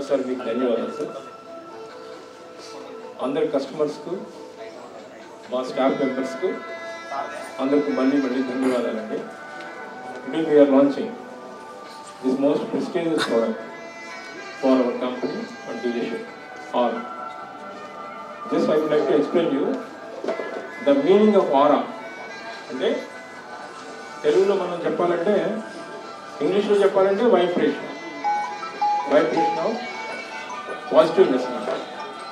మరొకసారి మీకు ధన్యవాదాలు సార్. అందరి కస్టమర్స్కు, మా స్టాఫ్ మెంబర్స్కు అందరికి మళ్ళీ ధన్యవాదాలండి. Today we are launching this most prestigious product for our company and dealership. Or just I would like to explain you the meaning of aura. అంటే తెలుగులో మనం చెప్పాలంటే, ఇంగ్లీష్లో చెప్పాలంటే వైబ్రేషన్ ఆఫ్ పాజిటివ్నెస్.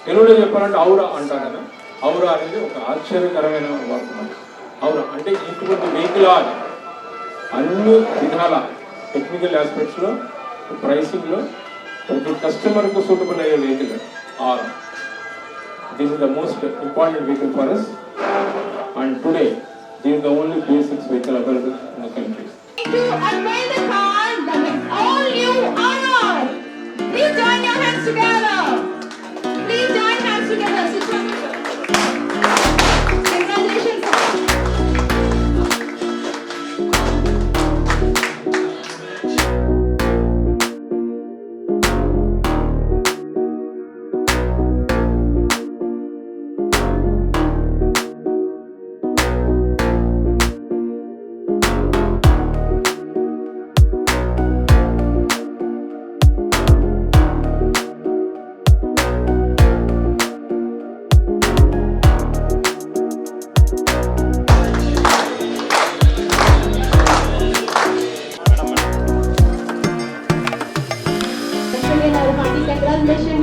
తెలుగులో చెప్పాలంటే ఔరా అంటారు కదా. ఔరా అనేది ఒక ఆశ్చర్యకరమైన వాక్యం. ఔరా అంటే ఇటువంటి వెహికల్ అన్ని విధాల టెక్నికల్ ఆస్పెక్ట్స్లో, ప్రైసింగ్లో ప్రతి కస్టమర్కు సూటబుల్ అయ్యే vehicle or. This is the most important vehicle for us, and today this is the only BS6 vehicle available in the country. To unveil the car that is all new honor. Please join your hands together. Please join hands together. Congratulations. Congratulations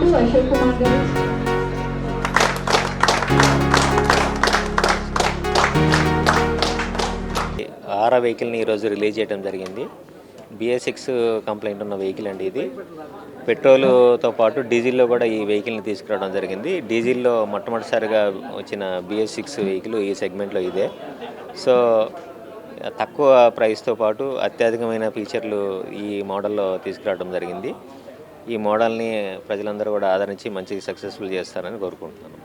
to Ashok Kumar garu. ఆరా వెహికల్ని ఈరోజు release చేయడం జరిగింది. BS6 complaint ఉన్న vehicle అండి ఇది. పెట్రోల్తో పాటు డీజిల్లో కూడా ఈ వెహికల్ని తీసుకురావడం జరిగింది. డీజిల్లో మొట్టమొదటిసారిగా వచ్చిన BS6 వెహికల్ ఈ సెగ్మెంట్లో ఇదే. సో తక్కువ ప్రైస్తో పాటు అత్యధికమైన ఫీచర్లు ఈ మోడల్లో తీసుకురావడం జరిగింది. ఈ మోడల్ని ప్రజలందరూ కూడా ఆదరించి మంచి సక్సెస్ఫుల్ చేస్తారని కోరుకుంటున్నాను.